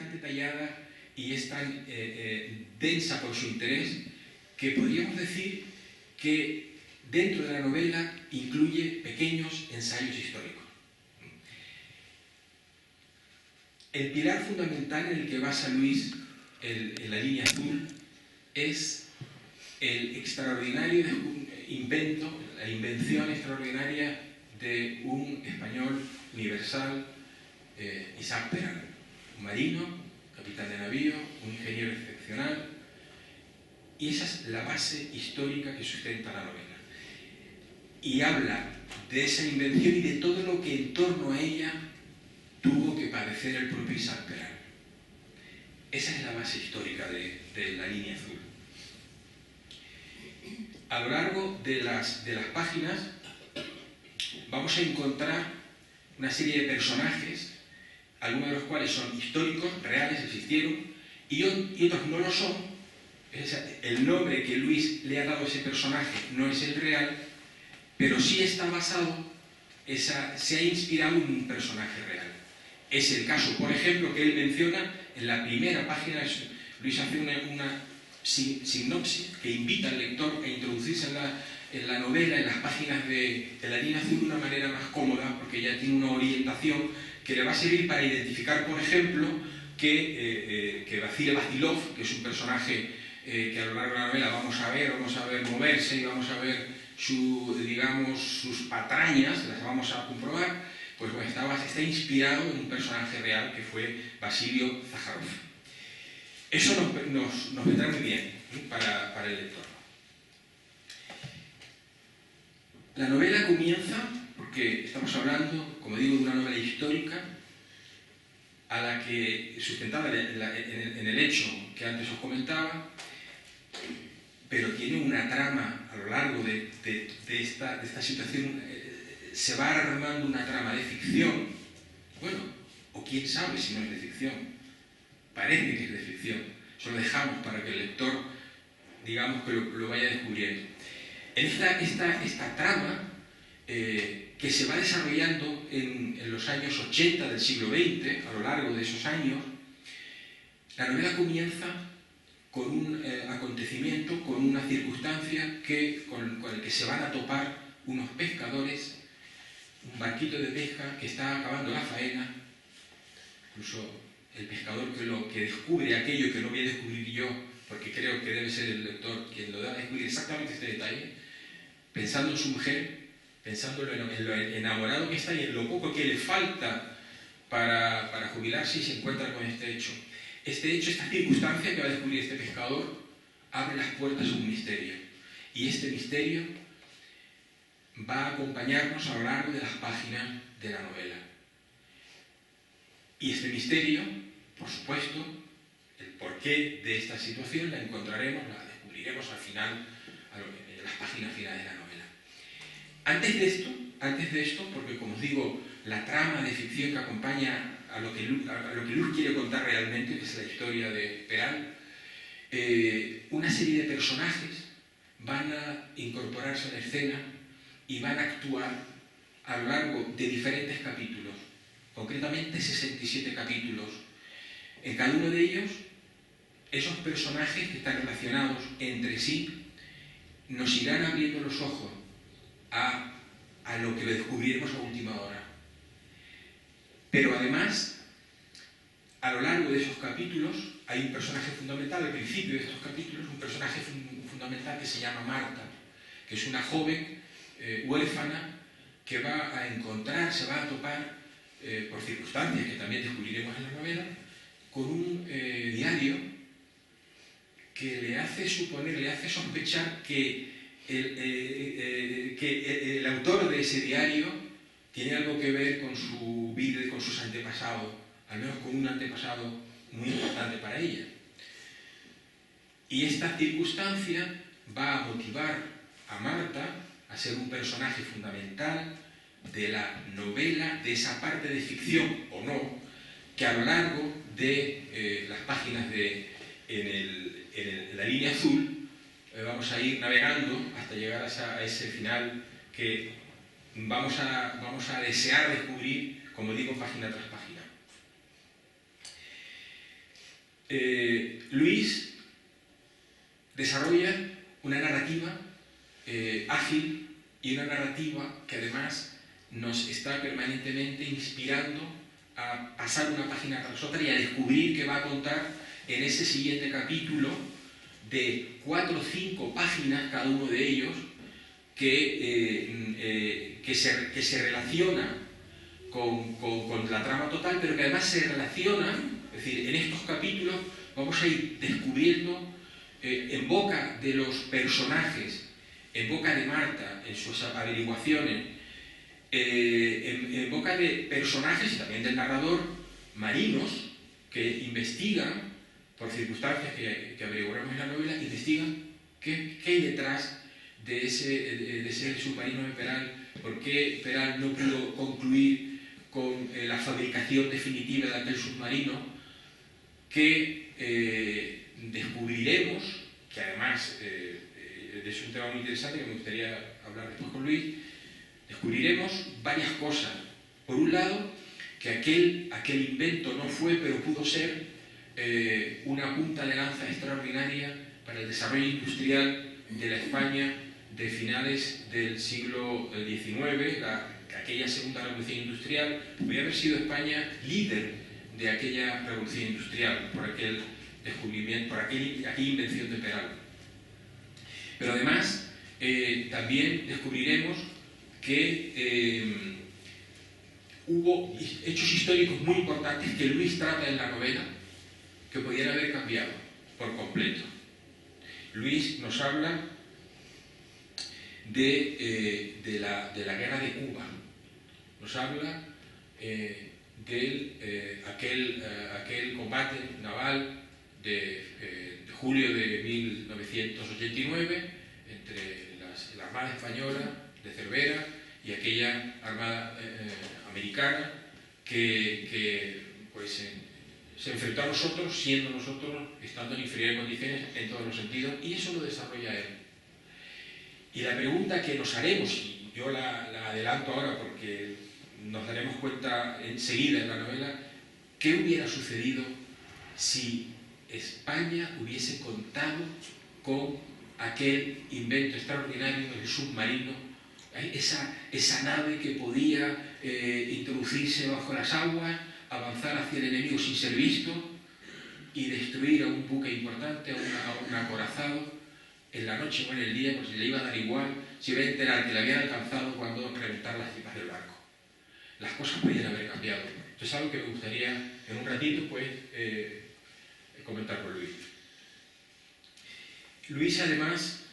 tan detallada y es tan densa por su interés que podríamos decir que dentro de la novela incluye pequeños ensayos históricos. El pilar fundamental en el que basa Luis en la línea azul es el extraordinario invento, la invención extraordinaria de un español universal, Isaac Peral, un marino, capitán de navío, un ingeniero excepcional, y esa es la base histórica que sustenta la novela. Y habla de esa invención y de todo lo que en torno a ella tuvo que padecer el propio Isaac Peral. Esa es la base histórica de la línea azul. A lo largo de las páginas vamos a encontrar una serie de personajes, algunos de los cuales son históricos, reales, existieron, y otros no lo son. El nombre que Luis le ha dado a ese personaje no es el real, pero sí está basado, se ha inspirado en un personaje real. Es el caso, por ejemplo, que él menciona en la primera página. Luis hace una sinopsis que invita al lector a introducirse en la novela, en las páginas de la línea azul de una manera más cómoda, porque ya tiene una orientación que le va a servir para identificar, por ejemplo, que Vasily Vasilov, que es un personaje que a lo largo de la novela vamos a ver moverse y vamos a ver sus patrañas, las vamos a comprobar, pues bueno, está inspirado en un personaje real que fue Basilio Zajarov. Eso nos vendrá muy bien para el lector. La novela comienza, porque estamos hablando, como digo, de una novela histórica a la que, sustentada en el hecho que antes os comentaba, pero tiene una trama a lo largo de esta situación, se va armando una trama de ficción, bueno, o quién sabe si no es de ficción, parece que es de ficción, eso lo dejamos para que el lector, digamos, que lo vaya descubriendo. En esta trama, que se va desarrollando en los años 80 del siglo XX, a lo largo de esos años, la novela comienza con un acontecimiento, con una circunstancia con el que se van a topar unos pescadores, un barquito de pesca que está acabando la faena. Incluso el pescador que descubre aquello que no voy a descubrir yo, porque creo que debe ser el lector quien lo da a descubrir exactamente este detalle, pensando en su mujer, pensando en lo enamorado que está y en lo poco que le falta para jubilarse, y se encuentra con este hecho. Esta circunstancia que va a descubrir este pescador, abre las puertas a un misterio. Y este misterio va a acompañarnos a lo largo de las páginas de la novela. Y este misterio, por supuesto, el porqué de esta situación la descubriremos al final, en las páginas finales de la novela. Antes de esto, porque como os digo, la trama de ficción que acompaña a lo que Luz quiere contar realmente, que es la historia de Peral, una serie de personajes van a incorporarse a la escena y van a actuar a lo largo de diferentes capítulos, concretamente 67 capítulos. En cada uno de ellos, esos personajes que están relacionados entre sí nos irán abriendo los ojos a lo que descubriremos a última hora. Pero además, a lo largo de esos capítulos, hay un personaje fundamental, al principio de estos capítulos, un personaje fundamental que se llama Marta, que es una joven huérfana que va a encontrar, se va a topar, por circunstancias que también descubriremos en la novela, con un diario que le hace sospechar que el autor de ese diario tiene algo que ver con su vida y con sus antepasados, al menos con un antepasado muy importante para ella. Y esta circunstancia va a motivar a Marta a ser un personaje fundamental de la novela, de esa parte de ficción, o no, que a lo largo de las páginas en la línea azul vamos a ir navegando hasta llegar a ese final que vamos a desear descubrir, como digo, página tras página. Luis desarrolla una narrativa ágil y una narrativa que además nos está permanentemente inspirando a pasar una página tras otra y a descubrir que va a contar en ese siguiente capítulo de 4 o 5 páginas, cada uno de ellos, que se relaciona con la trama total, pero que además se relaciona, es decir, en estos capítulos vamos a ir descubriendo en boca de los personajes, en boca de Marta, en sus averiguaciones, en boca de personajes y también del narrador, marinos, que investigan, por circunstancias que averiguaremos en la novela, investigan qué hay detrás de ese submarino de Peral, por qué Peral no pudo concluir con la fabricación definitiva de aquel submarino, que descubriremos, que además es un tema muy interesante que me gustaría hablar después con Luis, descubriremos varias cosas. Por un lado, que aquel invento no fue, pero pudo ser una punta de lanza extraordinaria para el desarrollo industrial de la España de finales del siglo XIX, aquella segunda revolución industrial. Podría haber sido España líder de aquella revolución industrial por aquel descubrimiento, por aquella invención de Peral. Pero además también descubriremos que hubo hechos históricos muy importantes que Luis trata en la novela que podían haber cambiado por completo. Luis nos habla de la guerra de Cuba, nos habla de aquel combate naval de julio de 1989 entre la Armada Española de Cervera y aquella Armada americana que se enfrentó a nosotros, siendo nosotros, estando en inferiores condiciones en todos los sentidos, y eso lo desarrolla él. Y la pregunta que nos haremos, y yo la adelanto ahora porque nos daremos cuenta enseguida en la novela, ¿qué hubiera sucedido si España hubiese contado con aquel invento extraordinario, el submarino, esa nave que podía introducirse bajo las aguas, avanzar hacia el enemigo sin ser visto y destruir a un buque importante, a un acorazado, en la noche o en el día, pues le iba a dar igual, se iba a enterar que le habían alcanzado cuando reventar las tripas del barco. Las cosas podían haber cambiado. Esto es algo que me gustaría en un ratito pues comentar con Luis. Luis además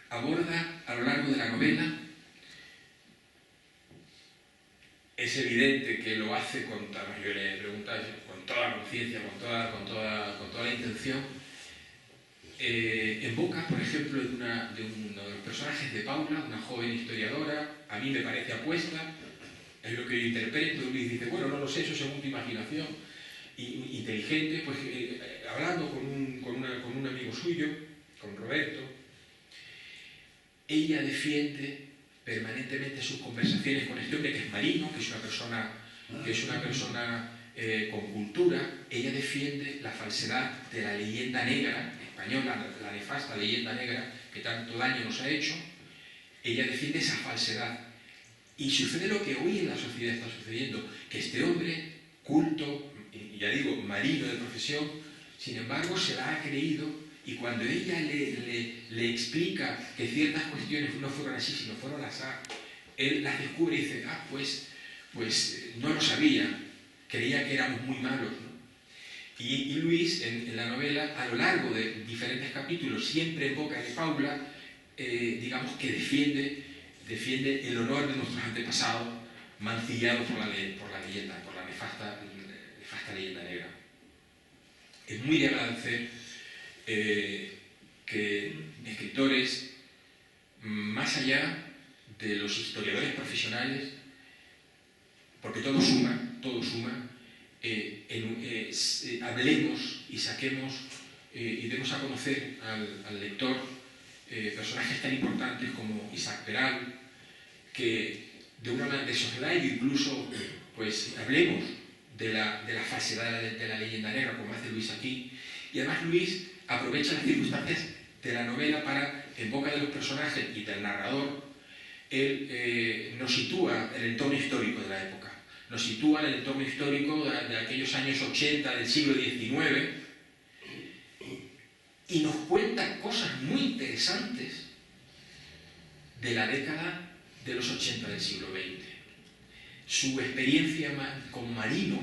aborda a lo largo de la novela, es evidente que lo hace con toda la conciencia, con toda la intención, en boca, por ejemplo, de uno de los personajes de Paula, una joven historiadora, a mí me parece apuesta, es lo que yo interpreto. Luis dice, bueno, no lo sé, eso según tu imaginación, inteligente, pues hablando con un amigo suyo, con Roberto, ella defiende permanentemente sus conversaciones con este hombre que es marino, que es una persona con cultura. Ella defiende la falsedad de la leyenda negra española, la nefasta leyenda negra que tanto daño nos ha hecho. Ella defiende esa falsedad. Y sucede lo que hoy en la sociedad está sucediendo, que este hombre culto, y ya digo, marino de profesión, sin embargo se la ha creído, y cuando ella le explica que ciertas cuestiones no fueron así, sino fueron así, él las descubre y dice, pues no lo sabía, creía que éramos muy malos, ¿no? Y Luis, en la novela, a lo largo de diferentes capítulos, siempre en boca de Paula, digamos que defiende el honor de nuestros antepasados, mancillado por la leyenda, por la nefasta leyenda negra. Es muy de agradecer que escritores, más allá de los historiadores profesionales, porque todo suma, hablemos y saquemos y demos a conocer al lector personajes tan importantes como Isaac Peral, que de una manera de sociedad, e incluso pues hablemos de la falsedad de la leyenda negra, como hace Luis aquí. Y además Luis aprovecha las circunstancias de la novela para, en boca de los personajes y del narrador, él nos sitúa en el entorno histórico de la época. Nos sitúa en el entorno histórico de aquellos años 80 del siglo XIX y nos cuenta cosas muy interesantes de la década de los 80 del siglo XX. Su experiencia como marino,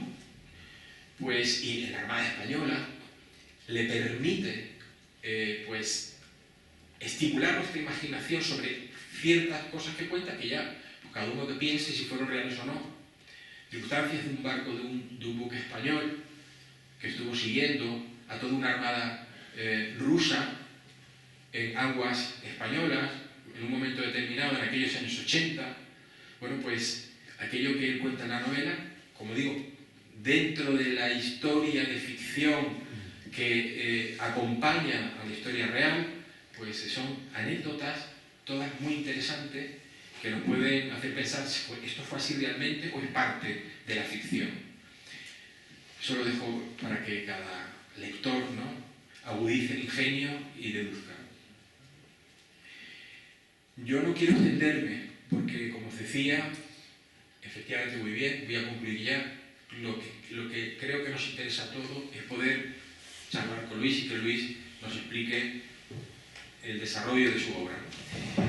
pues, y en la Armada Española, le permite pues, estimular nuestra imaginación sobre ciertas cosas que cuenta, que ya pues, cada uno que piense si fueron reales o no. Circunstancias de un barco, de un buque español, que estuvo siguiendo a toda una armada rusa en aguas españolas, en un momento determinado, en aquellos años 80. Bueno, pues aquello que él cuenta en la novela, como digo, dentro de la historia de ficción que acompaña a la historia real, pues son anécdotas todas muy interesantes que nos pueden hacer pensar si esto fue así realmente o es parte de la ficción. Eso lo dejo para que cada lector, ¿no?, agudice el ingenio y deduzca. Yo no quiero extenderme porque, como os decía, efectivamente muy bien, voy a concluir ya. Lo que creo que nos interesa a todos es poder charlar con Luis y que Luis nos explique el desarrollo de su obra.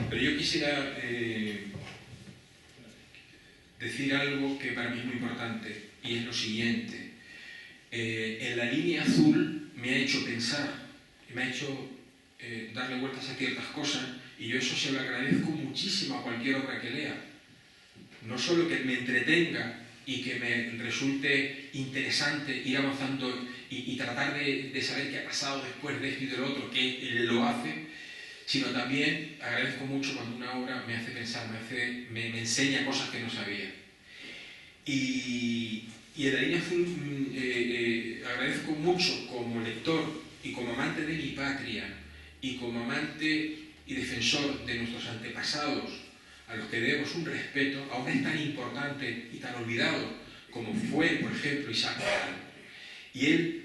Pero yo quisiera decir algo que para mí es muy importante, y es lo siguiente. En la línea azul me ha hecho pensar, me ha hecho darle vueltas a ciertas cosas, y yo eso se lo agradezco muchísimo a cualquier obra que lea. No solo que me entretenga y que me resulte interesante ir avanzando y tratar de saber qué ha pasado después de esto y del otro, que lo hace, sino también agradezco mucho cuando una obra me hace pensar, me enseña cosas que no sabía. Y en la línea azul agradezco mucho como lector y como amante de mi patria y como amante y defensor de nuestros antepasados, a los que debemos un respeto, a hombres tan importante y tan olvidado como fue, por ejemplo, Isaac Peral. Y él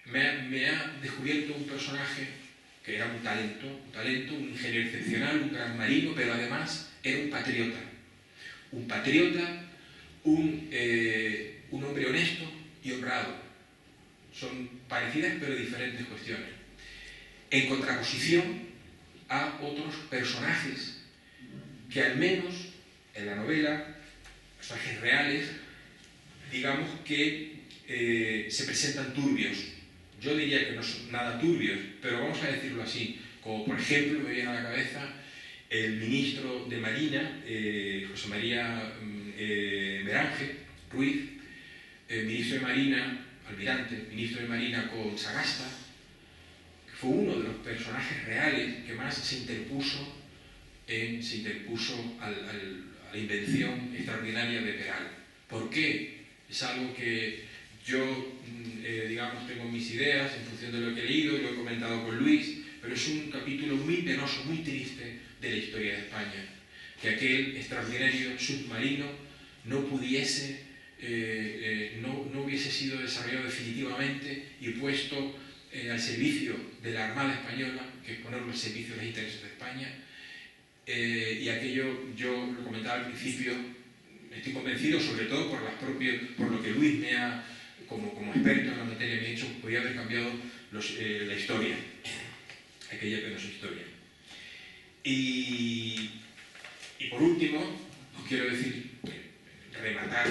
me ha descubierto un personaje que era un talento, un ingeniero excepcional, un gran marino, pero además era un patriota. Un patriota, un hombre honesto y honrado. Son parecidas pero diferentes cuestiones. En contraposición a otros personajes que al menos en la novela, personajes reales, digamos que se presentan turbios. Yo diría que no son nada turbios, pero vamos a decirlo así. Como por ejemplo me viene a la cabeza el ministro de Marina, José María Beranger Ruiz, ministro de Marina, almirante, ministro de Marina con Sagasta, que fue uno de los personajes reales que más se interpuso a la invención extraordinaria de Peral. ¿Por qué? Es algo que yo, digamos, tengo mis ideas en función de lo que he leído, lo he comentado con Luis, pero es un capítulo muy penoso, muy triste de la historia de España, que aquel extraordinario submarino no pudiese, no hubiese sido desarrollado definitivamente y puesto al servicio de la Armada Española, que es ponerlo al servicio de los intereses de España. Y aquello, yo lo comentaba al principio, estoy convencido, sobre todo por lo que Luis me ha, como experto en la materia, me ha dicho, podía haber cambiado la historia, aquella penosa historia. Y por último, os quiero decir, rematar,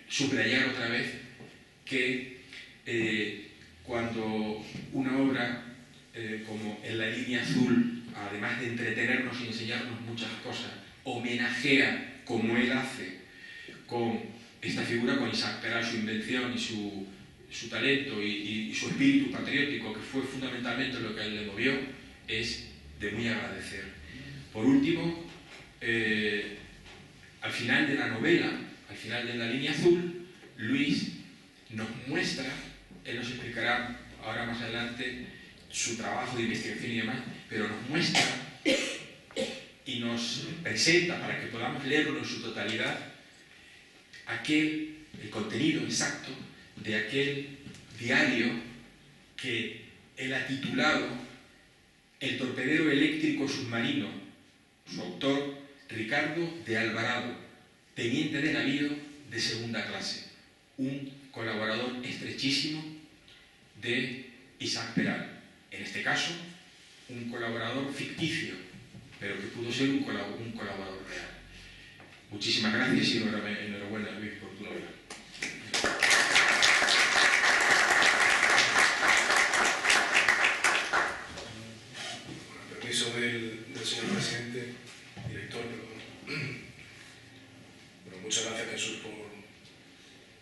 subrayar otra vez que cuando una obra como En la línea azul, además de entretenernos y enseñarnos muchas cosas, homenajea, como él hace, con esta figura, con Isaac Peral, su invención y su talento y su espíritu patriótico, que fue fundamentalmente lo que a él le movió, es de muy agradecer. Por último, al final de la novela, al final de La línea azul, Luis nos muestra, él nos explicará ahora más adelante su trabajo de investigación y demás, pero nos muestra y nos presenta, para que podamos leerlo en su totalidad, aquel el contenido exacto de aquel diario que él ha titulado El torpedero eléctrico submarino, su autor Ricardo de Alvarado, teniente de navío de segunda clase, un colaborador estrechísimo de Isaac Peral. En este caso, un colaborador ficticio, pero que pudo ser un colaborador real. Muchísimas gracias y enhorabuena, Luis, por tu novela. Con el permiso del señor presidente, director, perdón. Bueno, muchas gracias, Jesús, por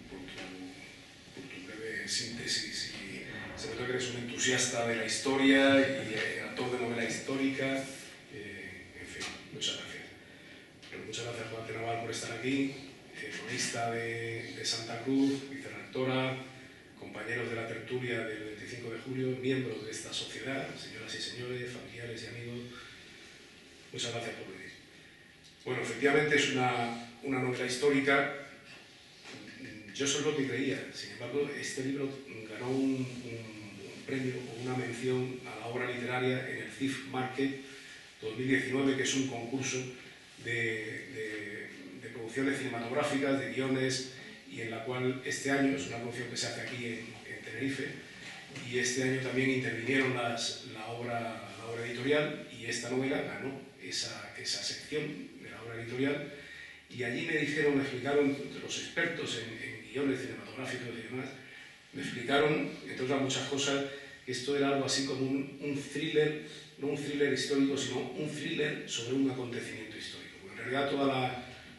tu breve síntesis. Y se nota que eres un entusiasta de la historia y autor de novela histórica. En fin, muchas gracias. Pero muchas gracias, Juan Naval, por estar aquí. Cronista de Santa Cruz, vicerrectora, compañeros de la tertulia del 25 de julio, miembros de esta sociedad, señoras y señores, familiares y amigos. Muchas gracias por venir. Bueno, efectivamente es una novela histórica. Yo eso es lo que creía. Sin embargo, este libro ganó un premio o una mención a la obra literaria en el CIF Market 2019, que es un concurso de producciones cinematográficas, de guiones, y en la cual este año, es una producción que se hace aquí en Tenerife, y este año también intervinieron la obra editorial, y esta novela ganó esa sección de la obra editorial, y allí me explicaron, los expertos en guiones cinematográficos y demás, me explicaron, entre otras muchas cosas, que esto era algo así como un thriller, no un thriller histórico, sino un thriller sobre un acontecimiento histórico. Porque en realidad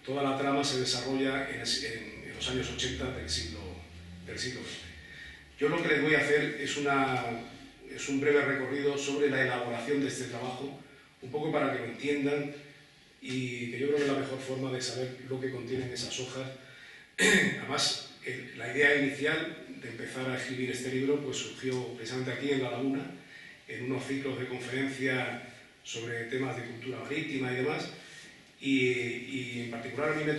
toda la trama se desarrolla en los años 80 del siglo XX. Yo lo que les voy a hacer es un breve recorrido sobre la elaboración de este trabajo, un poco para que lo entiendan, y que yo creo que es la mejor forma de saber lo que contienen esas hojas. Además, la idea inicial de empezar a escribir este libro pues surgió precisamente aquí en La Laguna, en unos ciclos de conferencia sobre temas de cultura marítima y demás, y en particular a mí me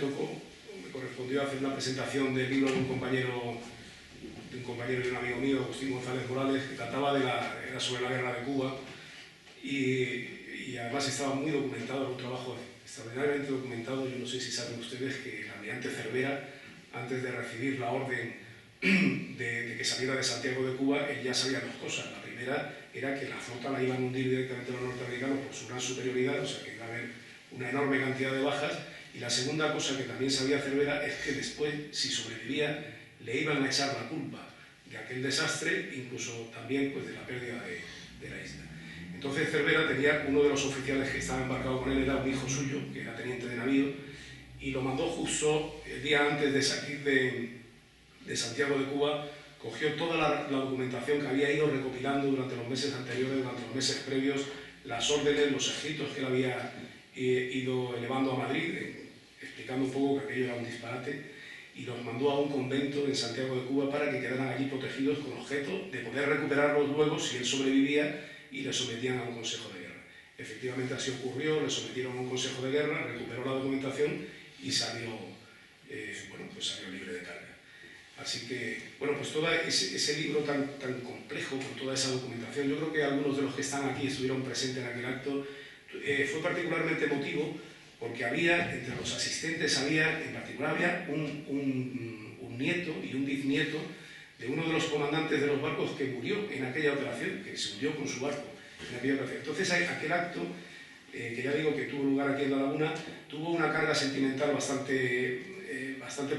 correspondió hacer una presentación del libro de un compañero y un amigo mío, Agustín González Morales, que trataba era sobre la guerra de Cuba, y además estaba muy documentado, era un trabajo extraordinariamente documentado. Yo no sé si saben ustedes que el almirante Cervera, antes de recibir la orden de que saliera de Santiago de Cuba, él ya sabía dos cosas. La primera era que la flota la iban a hundir directamente los norteamericanos por su gran superioridad, o sea que iba a haber una enorme cantidad de bajas, y la segunda cosa que también sabía Cervera es que después, si sobrevivía, le iban a echar la culpa de aquel desastre, incluso también pues, de la pérdida de la isla. Entonces Cervera tenía uno de los oficiales que estaba embarcado con él, era un hijo suyo, que era teniente de navío, y lo mandó justo el día antes de salir de Santiago de Cuba. Cogió toda la documentación que había ido recopilando durante los meses anteriores, durante los meses previos, las órdenes, los escritos que él había ido elevando a Madrid, explicando un poco que aquello era un disparate, y los mandó a un convento en Santiago de Cuba para que quedaran allí protegidos con objeto de poder recuperarlos luego si él sobrevivía, y le sometían a un consejo de guerra. Efectivamente así ocurrió, le sometieron a un consejo de guerra, recuperó la documentación y salió libre de carga. Así que, bueno, pues todo ese libro tan complejo, con toda esa documentación, yo creo que algunos de los que están aquí estuvieron presentes en aquel acto, fue particularmente emotivo porque había, entre los asistentes, en particular había un nieto y un bisnieto de uno de los comandantes de los barcos que murió en aquella operación, que se hundió con su barco en aquella operación. Entonces aquel acto, que ya digo que tuvo lugar aquí en La Laguna, tuvo una carga sentimental bastante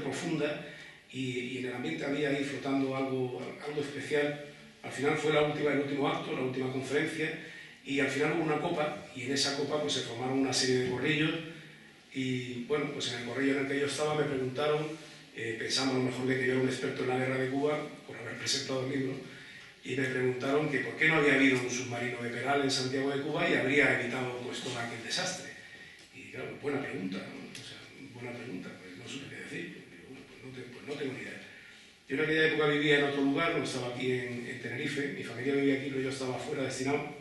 profunda, y en el ambiente había ahí flotando algo especial. Al final fue el último acto, la última conferencia, y al final hubo una copa, y en esa copa pues, se formaron una serie de corrillos, y bueno, pues en el corrillo en el que yo estaba me preguntaron, pensando a lo mejor de que yo era un experto en la guerra de Cuba, por haber presentado el libro, y me preguntaron que por qué no había habido un submarino de Peral en Santiago de Cuba y habría evitado pues, todo aquel desastre. Y claro, buena pregunta, ¿no? O sea, buena pregunta, pues no supe qué decir, pues no tengo ni idea. Yo en aquella época vivía en otro lugar, no estaba aquí en Tenerife, mi familia vivía aquí, pero yo estaba fuera destinado.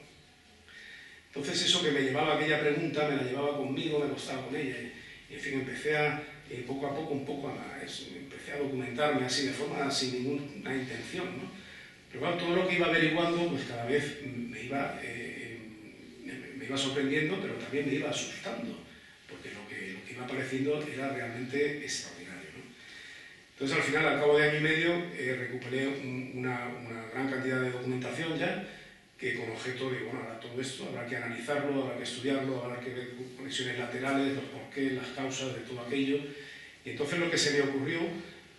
Entonces eso que me llevaba aquella pregunta, me la llevaba conmigo, me acostaba con ella, y en fin, empecé a poco a poco, un poco empecé a documentarme así, de forma sin ninguna intención, ¿no? Pero claro, todo lo que iba averiguando, pues cada vez me iba sorprendiendo, pero también me iba asustando, porque lo que iba apareciendo era realmente extraordinario, ¿no? Entonces, al final, al cabo de año y medio, recuperé una gran cantidad de documentación ya, que con objeto de, bueno, ahora todo esto habrá que analizarlo, habrá que estudiarlo, habrá que ver conexiones laterales, los porqués, las causas de todo aquello. Y entonces lo que se me ocurrió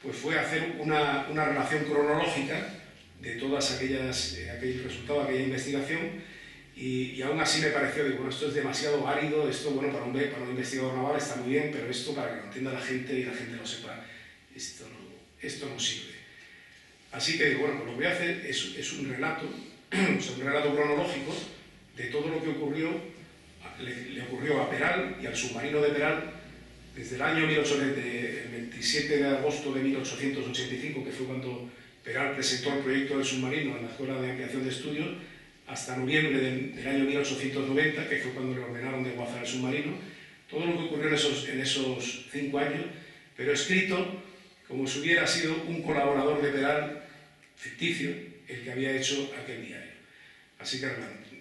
pues fue hacer una relación cronológica de todas aquellos resultados, aquella investigación, y aún así me pareció, digo, bueno, esto es demasiado árido, esto, bueno, para un investigador naval está muy bien, pero esto, para que lo entienda la gente y la gente lo sepa, esto no sirve. Así que, bueno, pues lo que voy a hacer es un relato, o sea, un relato cronológico de todo lo que le ocurrió a Peral y al submarino de Peral desde el año 27 de agosto de 1885, que fue cuando Peral presentó el proyecto del submarino en la Escuela de Ampliación de Estudios, hasta noviembre del año 1890, que fue cuando le ordenaron desguazar el submarino. Todo lo que ocurrió en esos 5 años, pero escrito como si hubiera sido un colaborador de Peral ficticio el que había hecho aquel diario. Así que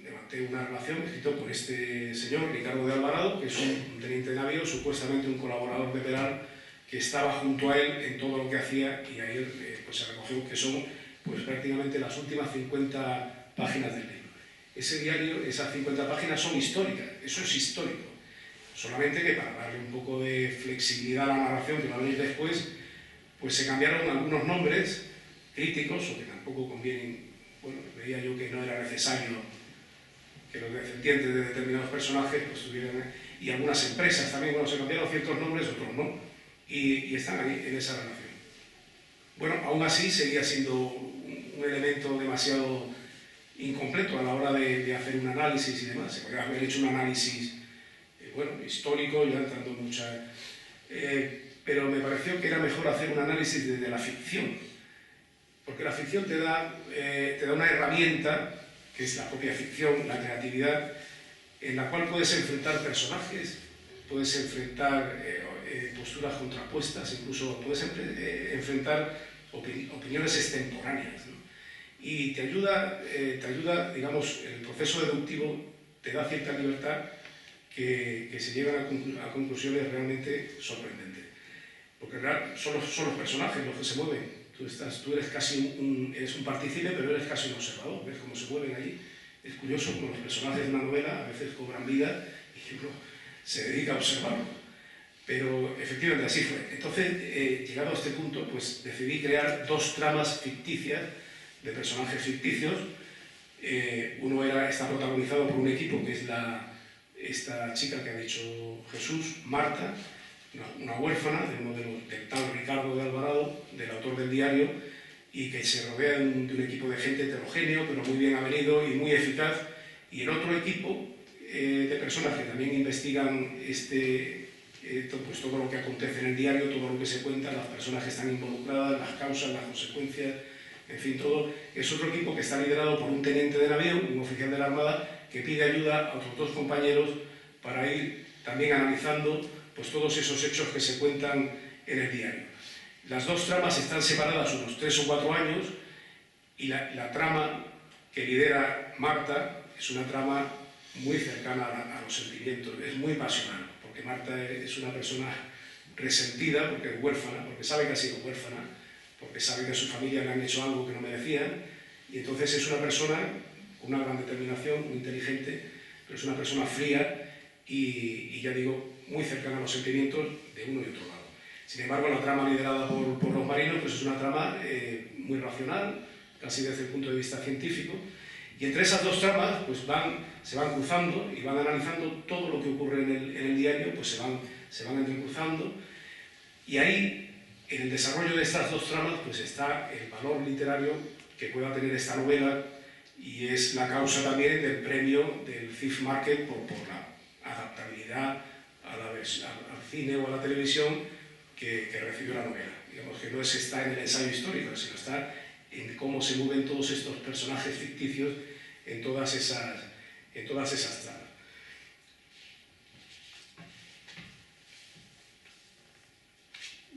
levanté una relación escrito por este señor, Ricardo de Alvarado, que es un teniente de navío, supuestamente un colaborador de Peral, que estaba junto a él en todo lo que hacía, y ahí pues se recogió que son pues prácticamente las últimas 50 páginas del libro. Ese diario, esas 50 páginas son históricas, eso es histórico. Solamente que para darle un poco de flexibilidad a la narración, que va a venir después, pues se cambiaron algunos nombres críticos, o que tampoco convienen. Bueno, veía yo que no era necesario que los descendientes de determinados personajes pues tuvieran, y algunas empresas también, bueno, se cambiaron ciertos nombres, otros no, y están ahí en esa relación. Bueno, aún así seguía siendo un elemento demasiado incompleto a la hora de hacer un análisis y demás. Se podría haber hecho un análisis, bueno, histórico, ya entrando en muchas... pero me pareció que era mejor hacer un análisis desde la ficción, porque la ficción te da una herramienta, que es la propia ficción, la creatividad, en la cual puedes enfrentar personajes, puedes enfrentar posturas contrapuestas, incluso puedes enfrentar opiniones extemporáneas, ¿no? Y te ayuda, digamos, el proceso deductivo te da cierta libertad que se llevan a conclusiones realmente sorprendentes. Porque son los personajes los que se mueven. Tú eres casi eres un partícipe, pero eres casi un observador. Ves cómo se mueven allí. Es curioso como los personajes de una novela a veces cobran vida y uno se dedica a observarlo. Pero efectivamente así fue. Entonces, llegado a este punto, pues decidí crear 2 tramas ficticias de personajes ficticios. Uno está protagonizado por un equipo que es esta chica que ha dicho Jesús, Marta, una huérfana del tal Ricardo de Alvarado, del autor del diario, y que se rodea de un equipo de gente heterogéneo, pero muy bien avenido y muy eficaz. Y el otro equipo de personas que también investigan pues todo lo que acontece en el diario, todo lo que se cuenta, las personas que están involucradas, las causas, las consecuencias, en fin, todo. Es otro equipo que está liderado por un teniente de navío, un oficial de la Armada, que pide ayuda a otros 2 compañeros para ir también analizando pues todos esos hechos que se cuentan en el diario. Las 2 tramas están separadas unos 3 o 4 años, y la trama que lidera Marta es una trama muy cercana a los sentimientos, es muy pasional, porque Marta es una persona resentida, porque es huérfana, porque sabe que ha sido huérfana, porque sabe que a su familia le han hecho algo que no merecían, y entonces es una persona con una gran determinación, muy inteligente, pero es una persona fría y ya digo, muy cercana a los sentimientos de uno y otro lado. Sin embargo, la trama liderada por los marinos pues es una trama muy racional, casi desde el punto de vista científico, y entre esas 2 tramas pues se van cruzando y van analizando todo lo que ocurre en el diario, pues se van entrecruzando, y ahí, en el desarrollo de estas 2 tramas, pues está el valor literario que pueda tener esta novela, y es la causa también del premio del Thief Market por la adaptabilidad al cine o a la televisión que recibió la novela. Digamos que no está en el ensayo histórico, sino está en cómo se mueven todos estos personajes ficticios en todas esas tramas.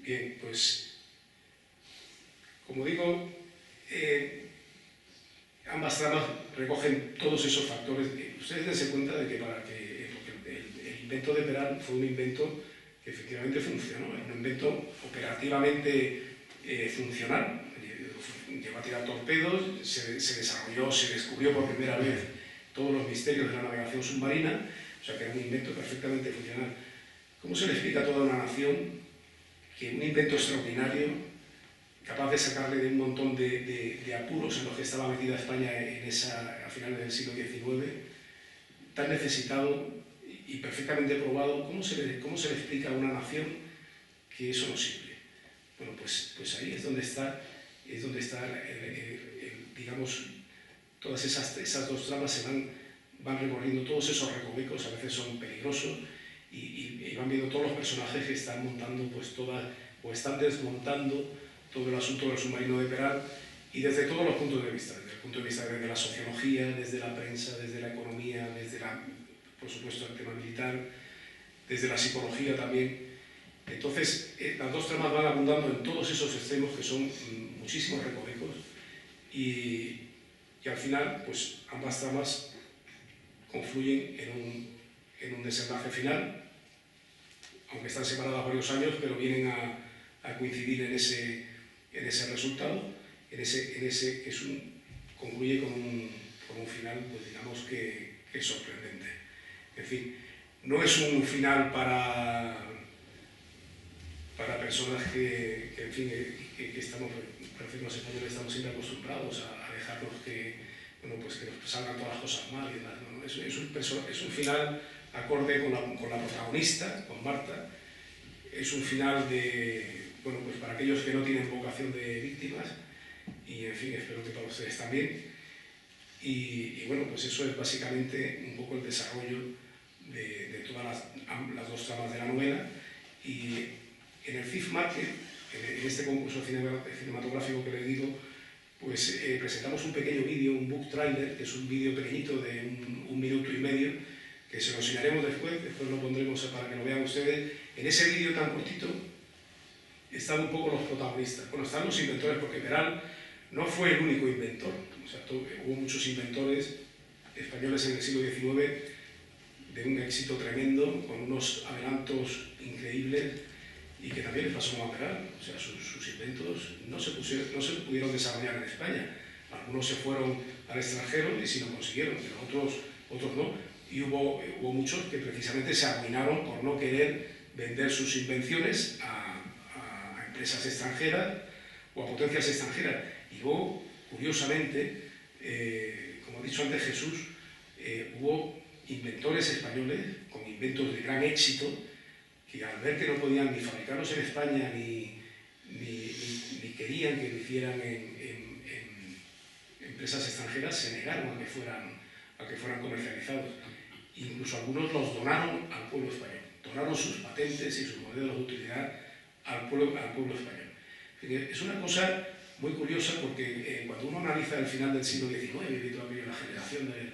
Bien, pues, como digo, ambas tramas recogen todos esos factores. Ustedes dense cuenta de que porque el invento de Peral fue un invento que efectivamente funcionó, un invento operativamente funcional. Llegó a tirar torpedos, se desarrolló, se descubrió por primera vez todos los misterios de la navegación submarina, o sea que era un invento perfectamente funcional. ¿Cómo se le explica a toda una nación que un invento extraordinario, capaz de sacarle de un montón de apuros en los que estaba metida España a finales del siglo XIX, tan necesitado y perfectamente probado, ¿cómo se le explica a una nación que eso no sirve? Bueno, pues ahí es donde está digamos, todas esas dos tramas van recorriendo todos esos recovecos, a veces son peligrosos, y van viendo todos los personajes que están montando o están desmontando todo el asunto del submarino de Peral, y desde todos los puntos de vista, desde el punto de vista de la sociología, desde la prensa, desde la economía, por supuesto, el tema militar, desde la psicología también. Entonces, las dos tramas van abundando en todos esos extremos que son muchísimos recovecos, y al final, pues ambas tramas confluyen en un desenlace final, aunque están separadas varios años, pero vienen a coincidir en ese resultado, concluye con un final, pues digamos que es sorprendente. En fin, no es un final para personas que en fin, que estamos, parece que los españoles estamos siempre acostumbrados a dejarnos que nos salgan todas las cosas mal y tal, ¿no? Es un final acorde con la protagonista, con Marta. Es un final pues para aquellos que no tienen vocación de víctimas, y en fin, espero que para ustedes también. Y bueno, pues eso es básicamente un poco el desarrollo de todas las dos tramas de la novela. Y en el CIF Market, en este concurso cinematográfico que les digo, pues presentamos un pequeño vídeo, un book trailer, que es un vídeo pequeñito de un minuto y medio, que se lo enseñaremos después lo pondremos para que lo vean ustedes. En ese vídeo tan cortito están un poco los protagonistas. Bueno, están los inventores, porque Peral no fue el único inventor. O sea, hubo muchos inventores españoles en el siglo XIX de un éxito tremendo, con unos adelantos increíbles, y que también les pasó a Peral. O sea, sus inventos no se pudieron desarrollar en España. Algunos se fueron al extranjero y sí lo consiguieron, pero otros no. Y hubo muchos que precisamente se arruinaron por no querer vender sus invenciones a empresas extranjeras o a potencias extranjeras. Y luego, curiosamente, como ha dicho antes Jesús, hubo inventores españoles con inventos de gran éxito, que al ver que no podían ni fabricarlos en España ni querían que lo hicieran en empresas extranjeras, se negaron a que fueran comercializados. Incluso algunos los donaron al pueblo español, donaron sus patentes y sus modelos de utilidad al pueblo español. Es una cosa muy curiosa, porque cuando uno analiza el final del siglo XIX, y todavía la generación del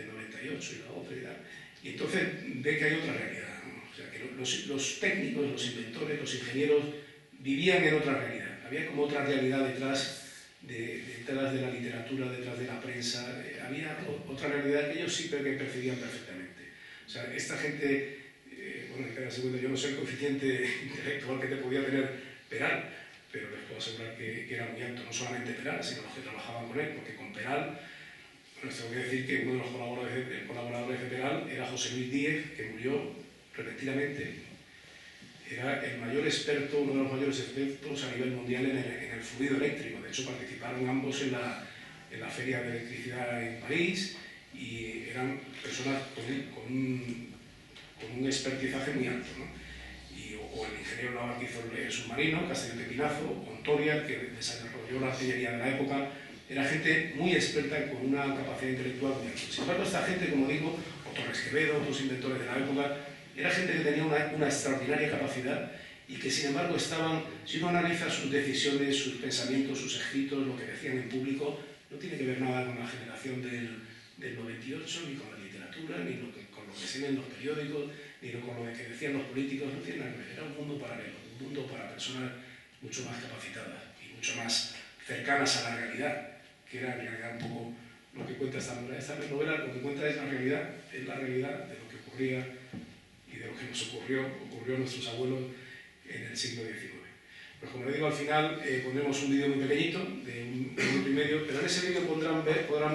98 y la otra y tal, y entonces ve que hay otra realidad, ¿no? O sea, que los técnicos, los inventores, los ingenieros vivían en otra realidad. Había como otra realidad detrás de la literatura, detrás de la prensa. Había otra realidad que ellos sí que percibían perfectamente. O sea, esta gente, bueno, en cada segundo, yo no sé el coeficiente intelectual que te podía tener Peral, pero les puedo asegurar que era muy alto, no solamente Peral, sino los que trabajaban con él, porque con Peral, bueno, tengo que decir que uno de los colaboradores de Peral era José Luis Díez, que murió repentinamente. Era el mayor experto, uno de los mayores expertos a nivel mundial en el fluido eléctrico. De hecho, participaron ambos en la Feria de Electricidad en París, y eran personas con un expertizaje muy alto, ¿no? O el ingeniero naval que hizo el submarino, Castellón de Pinazo, o Ontoria, que desarrolló la artillería de la época. Era gente muy experta, con una capacidad intelectual muy alta. Sin embargo, esta gente, como digo, o Torres Quevedo, otros inventores de la época, era gente que tenía una extraordinaria capacidad, y que, sin embargo, si uno analiza sus decisiones, sus pensamientos, sus escritos, lo que decían en público, no tiene que ver nada con la generación del 98, ni con la literatura, ni con lo que se ve en los periódicos, ni con lo que decían los políticos. No tiene nada que ver, era un mundo paralelo. un mundo para personas mucho más capacitadas y mucho más cercanas a la realidad, que era en realidad un poco lo que cuenta esta novela. Esta novela lo que cuenta es la realidad de lo que ocurría y de lo que nos ocurrió a nuestros abuelos en el siglo XIX. Pues como le digo, al final pondremos un vídeo muy pequeñito, de un minuto y medio, pero en ese vídeo podrán ver por lo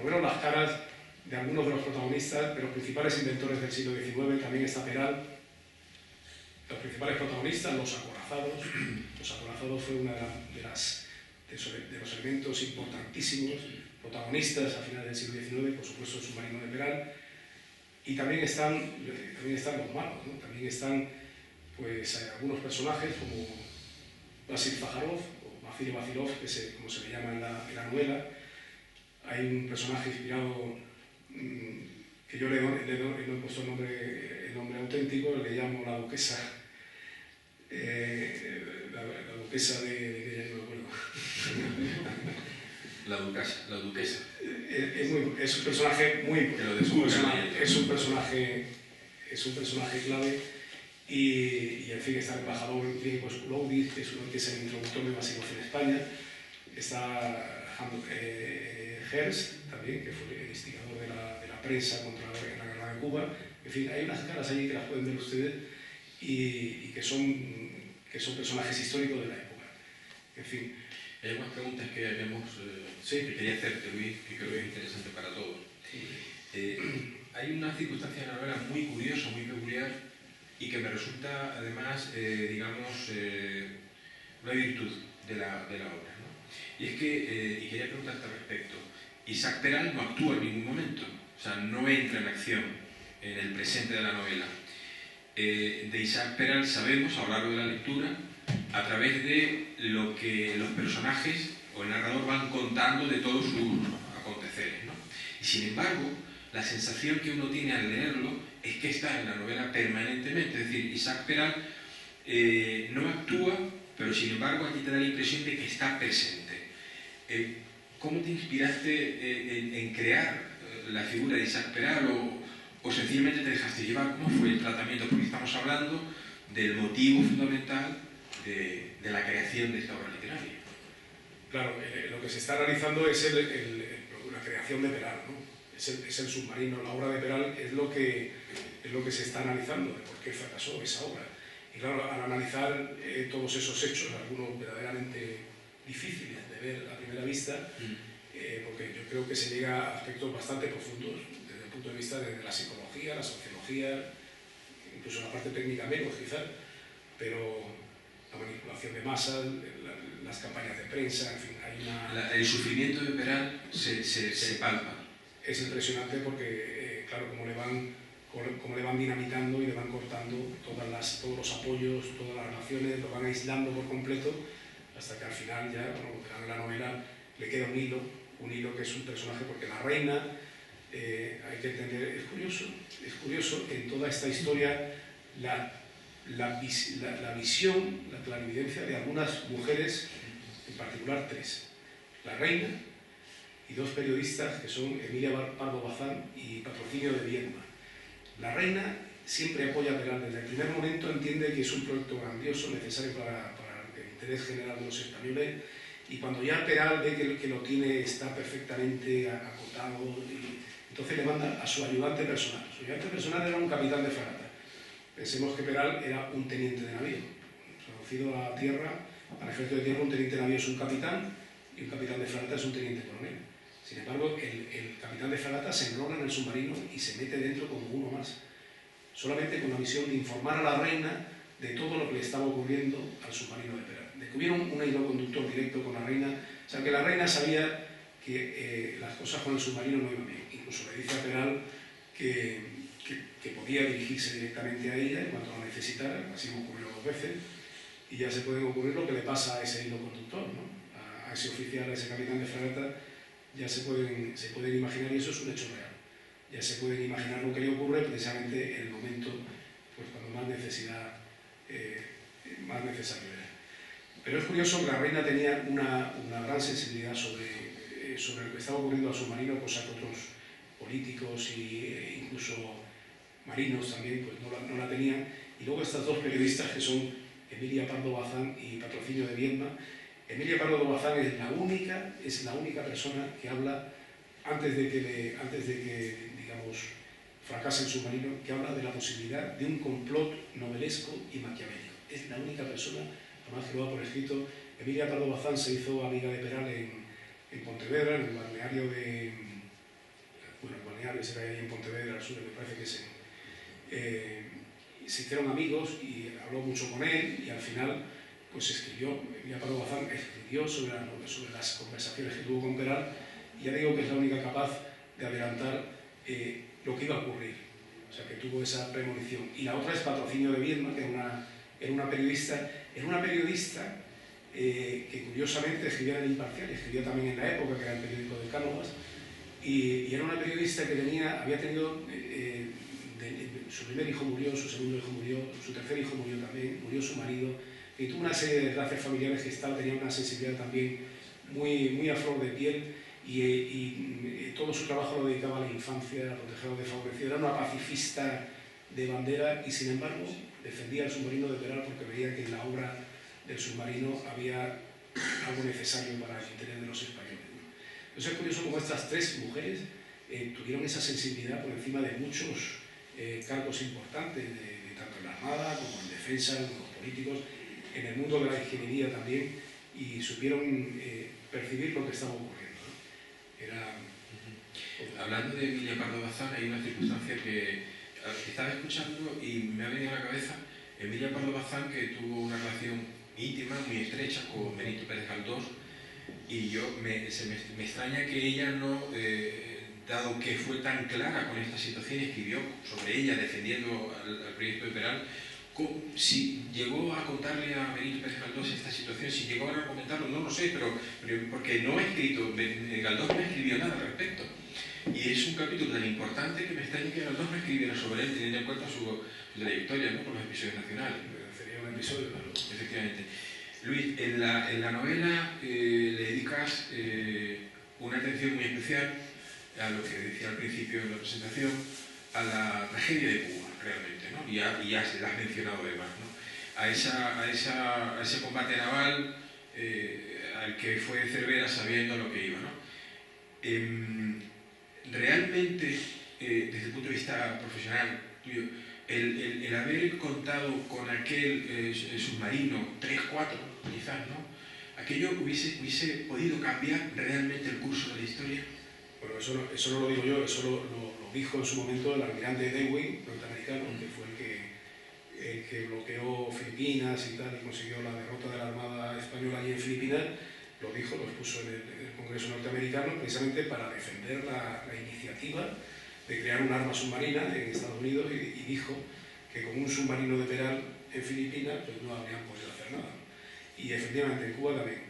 menos las caras de algunos de los protagonistas, de los principales inventores del siglo XIX. También está Peral. Los principales protagonistas, los acorazados. Los acorazados fue uno de los elementos importantísimos, protagonistas a finales del siglo XIX, por supuesto el submarino de Peral. Y también están los malos, ¿no? También están pues, algunos personajes como Vasil Zaharov o Vasily Vasilov, como se le llama en la novela. Hay un personaje inspirado que yo le he puesto el nombre auténtico, le llamo la duquesa. La duquesa de ya no me acuerdo. La duquesa. Es un personaje muy... Es un personaje clave y en fin, está el embajador griego Skouloudis, que es el introductor de Vasilov en España. Está Hearst también, que fue el instigador de la prensa contra la guerra de Cuba. En fin, hay unas caras allí que las pueden ver ustedes y que son personajes históricos de la época. En fin. Hay algunas preguntas que que quería hacerte, Luis, que creo que es interesante para todos. Hay una circunstancia de la novela muy curiosa, muy peculiar, y que me resulta, además, una virtud de la obra, ¿no? Y es que, y quería preguntarte al respecto, Isaac Peral no actúa en ningún momento, o sea, no entra en acción en el presente de la novela. De Isaac Peral sabemos, a lo largo de la lectura, a través de lo que los personajes o el narrador van contando de todos sus aconteceres, ¿no? Y sin embargo, la sensación que uno tiene al leerlo es que está en la novela permanentemente, es decir, Isaac Peral no actúa, pero sin embargo aquí te da la impresión de que está presente. ¿Cómo te inspiraste en crear la figura de Isaac Peral o sencillamente te dejaste llevar? ¿Cómo fue el tratamiento? Porque estamos hablando del motivo fundamental de la creación de esta obra literaria. Claro, lo que se está analizando es la creación de Peral, ¿no? Es el submarino, la obra de Peral es lo que se está analizando, de por qué fracasó esa obra. Y claro, al analizar todos esos hechos, algunos verdaderamente difíciles de ver a primera vista, porque yo creo que se llega a aspectos bastante profundos, desde el punto de vista de la psicología, la sociología, incluso la parte técnica menos quizás, pero la manipulación de masas, las campañas de prensa, en fin, hay una... El sufrimiento de Peral se palpa. Es impresionante porque, claro, como le van dinamitando y le van cortando todos los apoyos, todas las relaciones, lo van aislando por completo, hasta que al final ya, bueno, en la novela le queda un hilo que es un personaje, porque la reina, hay que entender, es curioso en toda esta historia la visión, la clarividencia de algunas mujeres, en particular tres: la reina y dos periodistas que son Emilia Pardo Bazán y Patrocinio de Viedma. La reina siempre apoya a Peral, desde el primer momento entiende que es un proyecto grandioso, necesario para el interés general de los españoles, y cuando ya Peral ve que lo tiene, está perfectamente acotado, entonces le manda a su ayudante personal. Su ayudante personal era un capitán de fragata. Pensemos que Peral era un teniente de navío. Traducido a tierra, al ejército de tierra, un teniente de navío es un capitán y un capitán de fragata es un teniente coronel. Sin embargo, el capitán de fragata se enrola en el submarino y se mete dentro como uno más, solamente con la misión de informar a la reina de todo lo que le estaba ocurriendo al submarino de Peral. De que hubiera un hilo conductor directo con la reina, o sea, que la reina sabía que las cosas con el submarino no iban bien. Incluso le dice a Peral que podía dirigirse directamente a ella en cuanto la necesitara, así me ocurrió 2 veces, y ya se puede ocurrir lo que le pasa a ese hilo conductor, ¿no? A ese oficial, a ese capitán de fragata, ya se pueden imaginar, y eso es un hecho real. Ya se pueden imaginar lo que le ocurre precisamente en el momento, pues, cuando más necesario era. Pero es curioso que la reina tenía una gran sensibilidad sobre lo que estaba ocurriendo al submarino, cosa que otros políticos e incluso marinos también pues no la tenían. Y luego estas dos periodistas que son Emilia Pardo Bazán y Patrocinio de Viedma. Emilia Pardo Bazán es la única persona que habla, antes de que digamos, fracase el submarino, que habla de la posibilidad de un complot novelesco y maquiavélico. Es la única persona, además que lo da por escrito. Emilia Pardo Bazán se hizo amiga de Peral en Pontevedra, en el balneario de... Bueno, el balneario ese que hay en Pontevedra, al sur, me parece que es se hicieron amigos y habló mucho con él y al final pues escribió, Emilia Pardo Bazán escribió sobre las conversaciones que tuvo con Peral y ya digo que es la única capaz de adelantar lo que iba a ocurrir, o sea que tuvo esa premonición. Y la otra es Patrocinio de Viedma, que era una periodista que curiosamente escribía en el Imparcial, escribía también en La Época, que era el periódico de Cánovas, y era una periodista que había tenido, su primer hijo murió, su segundo hijo murió, su tercer hijo murió también, murió su marido, y tuvo una serie de desgracias familiares que tenía una sensibilidad también muy a flor de piel, y todo su trabajo lo dedicaba a la infancia, a proteger a los desfavorecidos. Era una pacifista de bandera y sin embargo defendía el submarino de Peral porque veía que en la obra del submarino había algo necesario para el interés de los españoles. Entonces es curioso cómo estas tres mujeres tuvieron esa sensibilidad por encima de muchos cargos importantes, tanto en la Armada como en defensa, en los políticos, en el mundo de la ingeniería también, y supieron percibir lo que estaba ocurriendo. Hablando de Emilia Pardo Bazán, hay una circunstancia que estaba escuchando y me ha venido a la cabeza. Emilia Pardo Bazán, que tuvo una relación íntima, muy estrecha con Benito Pérez Galdós, y me extraña que ella no, dado que fue tan clara con esta situación, escribió sobre ella defendiendo al proyecto de Peral, si llegó a contarle a Benito Pérez Galdós esta situación, si llegó a comentarlo, no lo sé, pero porque no ha escrito, Galdós no escribió nada al respecto. Y es un capítulo tan importante que me extraña que Galdós no escribiera sobre él, teniendo en cuenta su trayectoria, ¿no?, con los episodios nacionales. Sería un episodio, claro. Efectivamente. Luis, en la novela le dedicas una atención muy especial a lo que decía al principio de la presentación, a la tragedia de Cuba, realmente, ¿no? Y ya se la has mencionado además, ¿no? A ese combate naval al que fue Cervera sabiendo lo que iba, ¿no? Realmente, desde el punto de vista profesional tuyo, el haber contado con aquel submarino 3-4, quizás, ¿no?, aquello hubiese podido cambiar realmente el curso de la historia. Bueno, eso no lo digo yo, eso lo dijo en su momento el almirante Dewey, norteamericano, que fue el que bloqueó Filipinas y tal, y consiguió la derrota de la Armada Española allí en Filipinas. Lo dijo, lo expuso en el Congreso norteamericano, precisamente para defender la iniciativa de crear un arma submarina en Estados Unidos, y dijo que con un submarino de Peral en Filipinas pues no habrían podido hacer nada. Y efectivamente en Cuba también,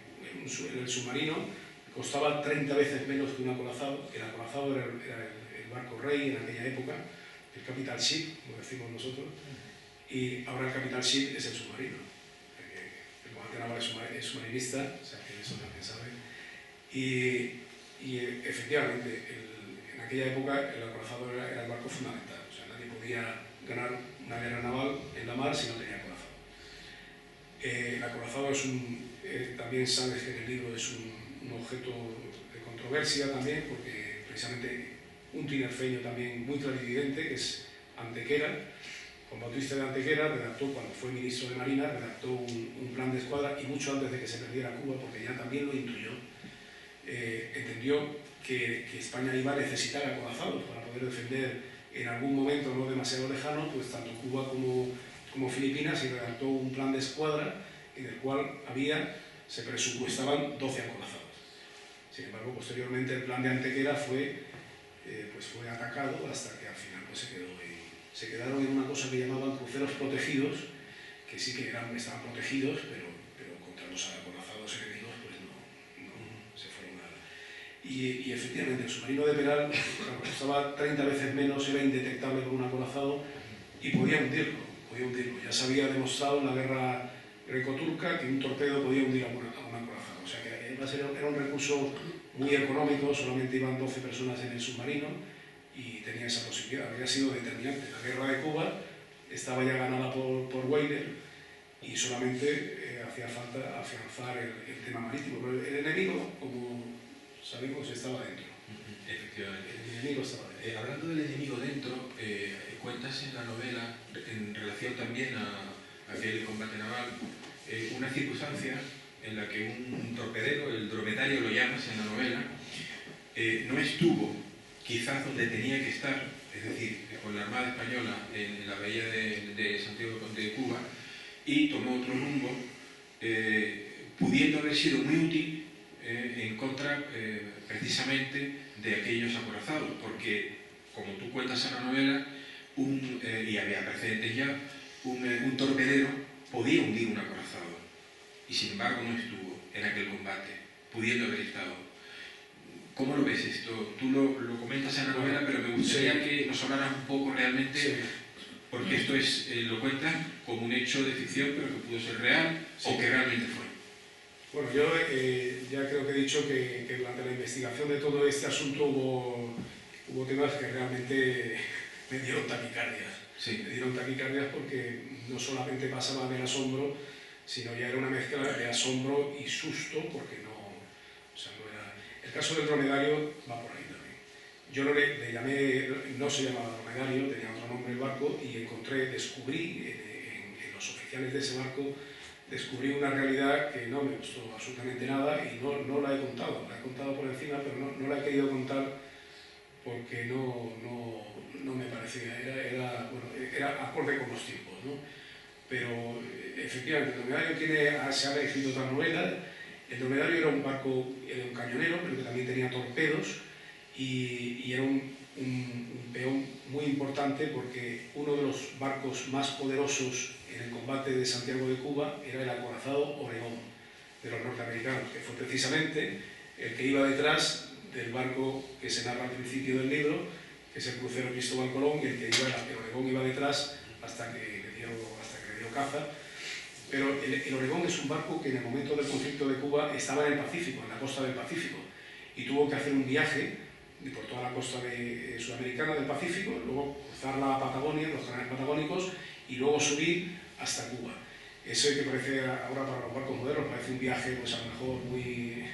el submarino costaba 30 veces menos que un acorazado. El acorazado era el barco rey en aquella época, el capital ship, como decimos nosotros, y ahora el capital ship es el submarino. El comandante naval es submarinista, o sea que eso también sabe. Y efectivamente, en aquella época el acorazado era el barco fundamental, o sea, nadie podía ganar una guerra naval en la mar si no tenía acorazado. El acorazado también sabes que en el libro es un objeto de controversia también, porque precisamente un tinerfeño también muy clarividente, que es Antequera, Juan Bautista de Antequera, redactó, cuando fue ministro de Marina, redactó un plan de escuadra, y mucho antes de que se perdiera Cuba, porque ya también lo intuyó, entendió que España iba a necesitar acorazados para poder defender en algún momento no demasiado lejano pues tanto Cuba como Filipinas, y redactó un plan de escuadra en el cual se presupuestaban 12 acorazados. Sin embargo, posteriormente el plan de Antequera fue atacado hasta que al final pues, se quedaron en una cosa que llamaban cruceros protegidos, que sí que estaban protegidos, pero contra los acorazados enemigos pues no se fueron nada. Y efectivamente el submarino de Peral costaba 30 veces menos, era indetectable con un acorazado y podía hundirlo. Ya se había demostrado en la guerra greco-turca que un torpedo podía hundir a un acorazado. O sea que era un recurso muy económico, solamente iban 12 personas en el submarino y tenía esa posibilidad. Había sido determinante. La guerra de Cuba estaba ya ganada por Weyler y solamente hacía falta afianzar el tema marítimo. Pero el enemigo, como sabemos, estaba dentro. Efectivamente. El enemigo estaba dentro. Hablando del enemigo dentro, cuentas en la novela, en relación también a aquel combate naval, una circunstancia en la que un torpedero, el dromedario lo llamas en la novela, no estuvo quizás donde tenía que estar, es decir, con la Armada Española en la bahía de Santiago de Cuba, y tomó otro rumbo, pudiendo haber sido muy útil en contra precisamente de aquellos acorazados, porque, como tú cuentas en la novela, y había precedentes ya, un torpedero podía hundir un acorazado, y sin embargo no estuvo en aquel combate, pudiendo haber estado. ¿Cómo lo ves esto? Tú lo comentas en la novela, pero me gustaría que nos hablaras un poco realmente, porque esto lo cuentas como un hecho de ficción, pero que pudo ser real, o que realmente fue. Bueno, yo ya creo que he dicho que durante la investigación de todo este asunto hubo temas que realmente me dieron taquicardias. Sí. Me dieron taquicardias porque no solamente pasaba del asombro, sino ya era una mezcla de asombro y susto, porque no era... El caso del dromedario va por ahí también. Yo le llamé, no se llamaba dromedario, tenía otro nombre el barco, y descubrí en los oficiales de ese barco, descubrí una realidad que no me gustó absolutamente nada y no la he contado. La he contado por encima, pero no la he querido contar porque no me parecía, era acorde con los tiempos, ¿no? Pero efectivamente, el dromedario se ha escrito otra novela. El dromedario era un barco, era un cañonero, pero que también tenía torpedos, y era un peón muy importante porque uno de los barcos más poderosos en el combate de Santiago de Cuba era el acorazado Oregón de los norteamericanos, que fue precisamente el que iba detrás del barco que se narra al principio del libro, que es el crucero Cristóbal Colón, y el Oregón iba detrás hasta que le dio caza. Pero el Oregón es un barco que en el momento del conflicto de Cuba estaba en el Pacífico, en la costa del Pacífico, y tuvo que hacer un viaje por toda la costa sudamericana del Pacífico, luego cruzar la Patagonia, los canales patagónicos, y luego subir hasta Cuba. Eso que parece ahora para los barcos modernos, parece un viaje, pues a lo mejor muy...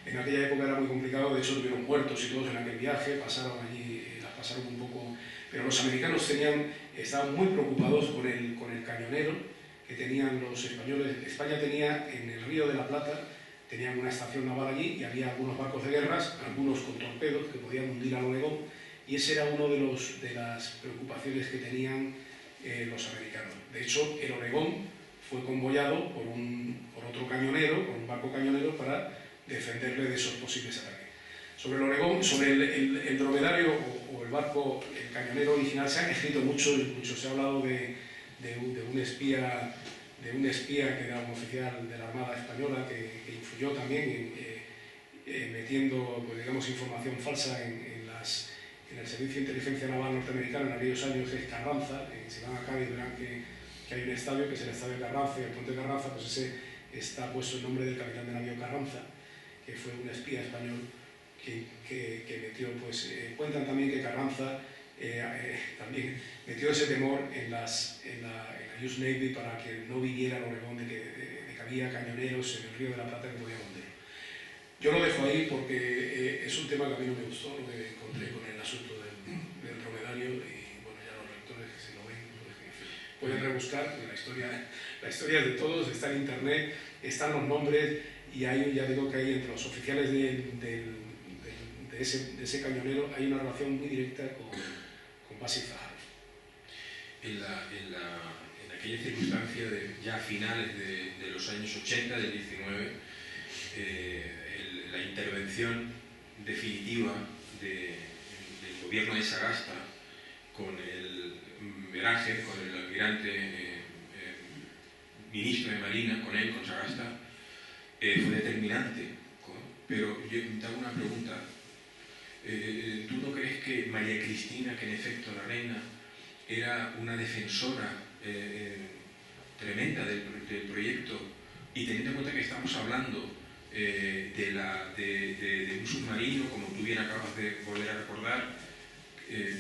En aquella época era muy complicado, de hecho tuvieron muertos y todos en aquel viaje, pasaron allí, las pasaron un poco... Pero los americanos estaban muy preocupados con el cañonero que tenían los españoles. España tenía en el Río de la Plata, tenían una estación naval allí y había algunos barcos de guerras, algunos con torpedos que podían hundir al Oregón, y ese era uno de las preocupaciones que tenían los americanos. De hecho, el Oregón fue convoyado por otro cañonero, por un barco cañonero, para defenderle de esos posibles ataques. Sobre el Oregón, sobre el dromedario o el barco, el cañonero original, se han escrito mucho, se ha hablado de un espía que era un oficial de la Armada Española que influyó también metiendo, pues, digamos, información falsa en el Servicio de Inteligencia Naval norteamericano en aquellos años, que es Carranza. Si van a Cádiz verán que hay un estadio, que es el estadio de Carranza, y el puente de Carranza, pues ese está puesto el nombre del capitán de navío Carranza, que fue un espía español que metió, pues, cuentan también que Carranza también metió ese temor en la US Navy para que no viniera al Oregón de que había cañoneros en el Río de la Plata que podían hundirlo. Yo lo dejo ahí porque es un tema que a mí no me gustó, lo que encontré con el asunto del dromedario, y bueno, ya los lectores que se lo ven, pues, en fin, pueden rebuscar, porque la historia de todos está en internet, están los nombres, y ya digo que hay entre los oficiales de ese cañonero hay una relación muy directa con Basil Zaharoff. En aquella circunstancia, ya a finales de los años 80 del 19, la intervención definitiva del gobierno de Sagasta con el Berenguer, con el almirante ministro de Marina, con Sagasta, fue determinante. Pero yo te hago una pregunta. ¿Tú no crees que María Cristina, que en efecto la reina, era una defensora tremenda del proyecto, y teniendo en cuenta que estamos hablando de un submarino, como tú bien acabas de volver a recordar,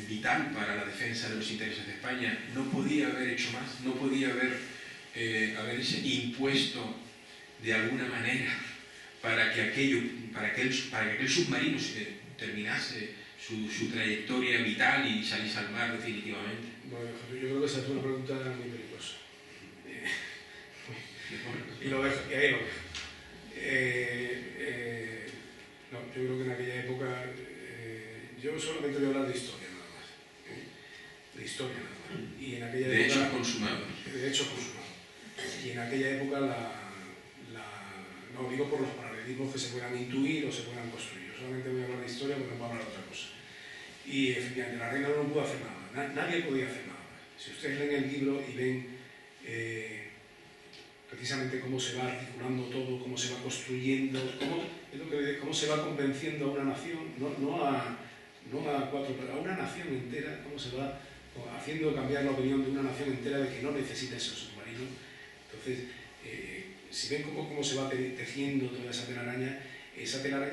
vital para la defensa de los intereses de España, no podía haber hecho más, no podía haber haberse impuesto de alguna manera para que aquel submarino terminase su trayectoria vital y saliese al mar definitivamente? Bueno, yo creo que esa es una pregunta muy peligrosa. Y lo dejo, y ahí lo dejo. No, yo creo que en aquella época, yo solamente voy a hablar de historia nada más. De historia nada más. Y en aquella de época, hechos consumados. De hechos consumados. Y en aquella época, no digo por los paralelismos que se puedan intuir o se puedan construir. Yo solamente voy a hablar de historia porque no voy a hablar de otra cosa. Y efectivamente, la reina no pudo hacer nada. Nadie podía hacer nada. Si ustedes leen el libro y ven precisamente cómo se va articulando todo, cómo se va construyendo, cómo se va convenciendo a una nación, no a cuatro, pero a una nación entera, cómo se va haciendo cambiar la opinión de una nación entera de que no necesita ese submarino. Entonces, si ven cómo se va tejiendo toda esa telaraña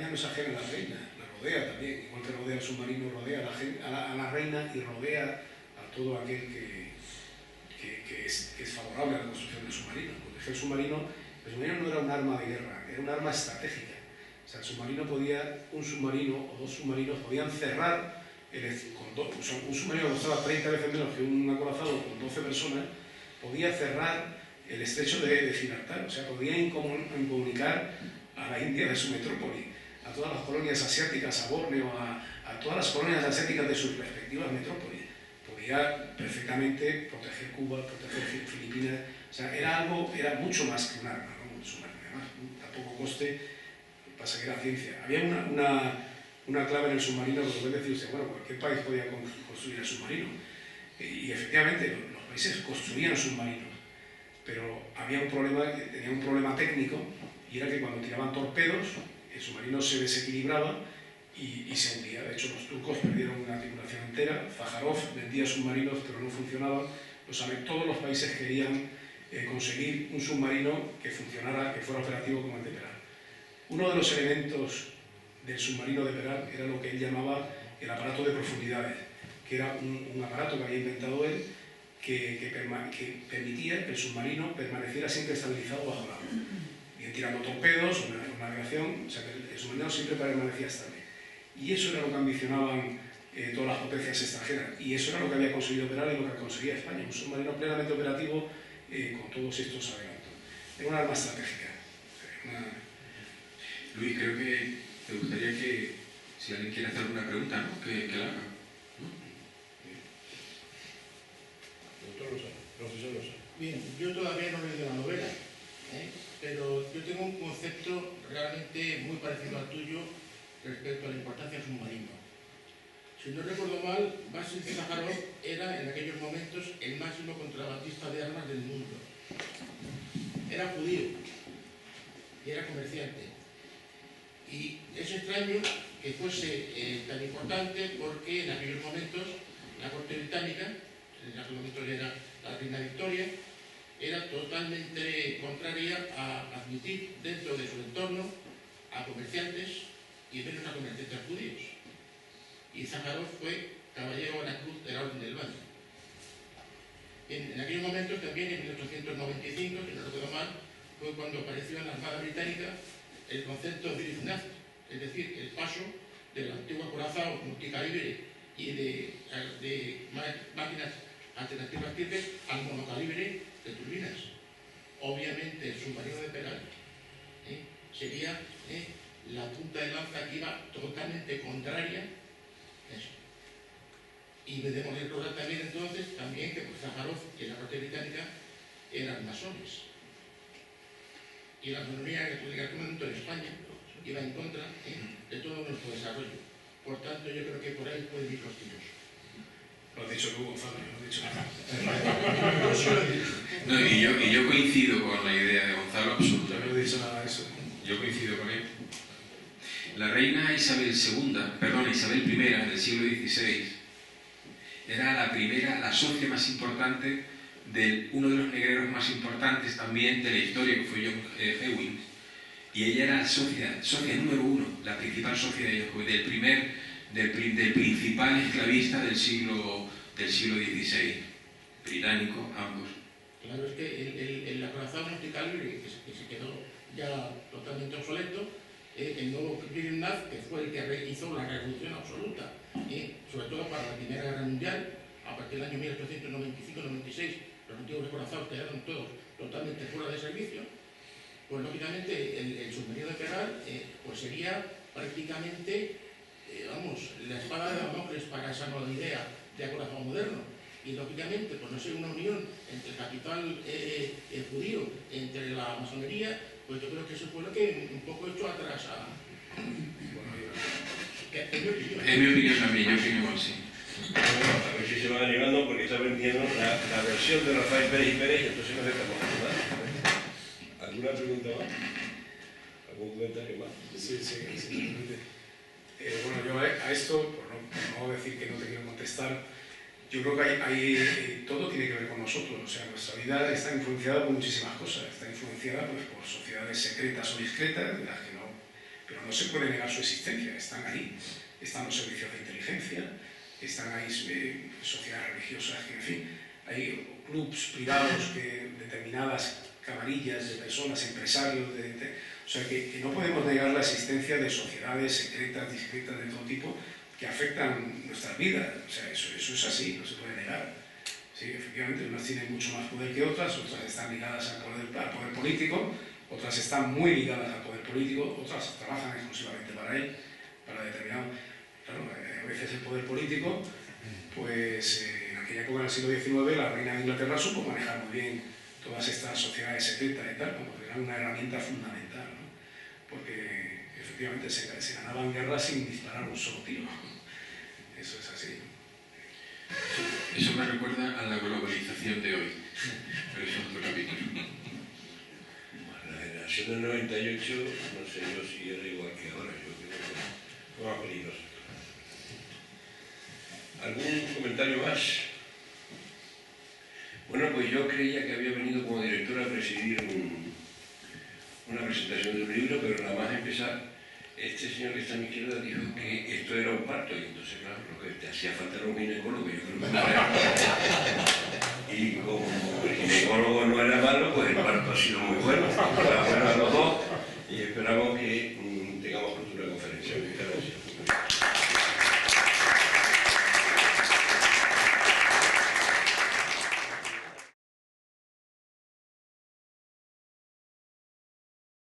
no es ajena a la reina, la rodea también, igual que rodea al submarino, rodea a la reina y rodea a todo aquel que es favorable a la construcción del submarino. Porque el submarino no era un arma de guerra, era un arma estratégica. O sea, un submarino o dos submarinos podían cerrar, un submarino que costaba 30 veces menos que un acorazado con 12 personas, podía cerrar el estrecho de Gibraltar. O sea, podía incomunicar a la India de su metrópoli, a todas las colonias asiáticas, a Borneo, a todas las colonias asiáticas de sus respectivas metrópolis. Podía perfectamente proteger Cuba, proteger Filipinas. O sea, era mucho más que un arma, ¿no? Un submarino. Además, tampoco coste, pasa que era ciencia. Había una clave en el submarino, que puede decir usted, bueno, cualquier país podía construir el submarino. Y efectivamente, los países construían submarinos, pero tenía un problema técnico, y era que cuando tiraban torpedos, el submarino se desequilibraba y se hundía. De hecho, los turcos perdieron una tripulación entera. Zajarov vendía submarinos, pero no funcionaban. Todos los países querían conseguir un submarino que funcionara, que fuera operativo como el de Peral. Uno de los elementos del submarino de Peral era lo que él llamaba el aparato de profundidades, que era un aparato que había inventado él que permitía que el submarino permaneciera siempre estabilizado bajo el agua. Bien tirando torpedos o navegación, o sea que el submarino siempre permanecía estable. Y eso era lo que ambicionaban todas las potencias extranjeras. Y eso era lo que había conseguido Peral y lo que conseguía España. Un submarino plenamente operativo con todos estos adelantos. Era un arma estratégica. Luis, creo que te gustaría que, si alguien quiere hacer alguna pregunta, ¿no? que la haga. Doctor Lozano, profesor Lozano. Bien, yo todavía no he leído la novela, pero yo tengo un concepto realmente muy parecido al tuyo respecto a la importancia del submarino. Si no recuerdo mal, Basil Zajarov era en aquellos momentos el máximo contrabandista de armas del mundo. Era judío y era comerciante. Y es extraño que fuese tan importante porque en aquellos momentos la corte británica, en aquel momento era la reina Victoria, era totalmente contraria a admitir dentro de su entorno a comerciantes y menos a comerciantes judíos. Y Zajarov fue caballero de la Cruz de la Orden del Baño. En aquellos momentos también, en 1895, si no recuerdo mal, fue cuando apareció en la Armada Británica el concepto de Dirignac, es decir, el paso del antiguo acorazado multicalibre y de máquinas alternativas triples al monocalibre de turbinas. Obviamente el submarino de Peral sería la punta de lanza que iba totalmente contraria a eso. Y debemos recordar también entonces también que Zajarov y la parte británica eran masones. Y la masonería en aquel momento en España iba en contra de todo nuestro desarrollo. Por tanto, yo creo que por ahí pueden ir los tiros. Lo has dicho tú, Gonzalo, yo no he dicho nada. No, y yo coincido con la idea de Gonzalo absolutamente. Yo no he dicho nada de eso. Yo coincido con él. La reina Isabel I del siglo XVI era la socia más importante de uno de los negreros más importantes también de la historia, que fue John Hewins, y ella era la socia número uno, la principal socia de John Hewins, del principal esclavista del siglo XVI, británico, ambos. Claro, es que el acorazado multicalibre que se quedó ya totalmente obsoleto, el nuevo Grimnaz, que fue el que hizo la revolución absoluta, sobre todo para la Primera Guerra Mundial, a partir del año 1895-96, los antiguos acorazados quedaron todos totalmente fuera de servicio. Pues lógicamente el submarino de Peral pues sería prácticamente, vamos, la espada de Damocles para esa nueva idea de acorazado moderno. Y lógicamente, pues no sé, una unión entre el capital judío, entre la masonería, pues yo creo que eso fue lo que un poco echó atrás a... En mi opinión también, yo opino igual, sí. Bueno, a ver si se van animando porque está vendiendo la versión de Rafael Pérez y Pérez y entonces no se estamos nada. ¿Alguna pregunta más? ¿Algún comentario más? Sí, simplemente. Bueno, yo a esto, por no decir que no te quiero contestar, yo creo que todo tiene que ver con nosotros. O sea, nuestra vida está influenciada por muchísimas cosas. Está influenciada pues, por sociedades secretas o discretas, de las que no, pero no se puede negar su existencia. Están ahí. Están los servicios de inteligencia, están ahí sociedades religiosas, que, en fin, hay clubs privados, determinadas camarillas de personas, empresarios, o sea que no podemos negar la existencia de sociedades secretas, discretas de todo tipo que afectan nuestras vidas. O sea, eso es así, no se puede negar. Sí, efectivamente, unas tienen mucho más poder que otras están ligadas al poder político, otras están muy ligadas al poder político, otras trabajan exclusivamente para él, para determinado. Claro, a veces el poder político, pues en aquella época del siglo XIX, la reina de Inglaterra supo manejar muy bien todas estas sociedades secretas y tal, porque eran una herramienta fundamental, ¿no? Porque efectivamente se ganaban guerras sin disparar un solo tiro. Eso es así. Eso me recuerda a la globalización de hoy, pero eso es otro capítulo. La generación del 98, no sé yo si era igual que ahora, yo creo que es más peligroso. ¿Algún comentario más? Bueno, pues yo creía que había venido como director a presidir una presentación de un libro, pero nada más empezar, este señor que está a mi izquierda dijo que esto era un parto, y entonces, claro, lo que te hacía falta era un ginecólogo, yo creo que no era. Y como el ginecólogo no era malo, pues el parto ha sido muy bueno, bueno a los dos, y esperamos que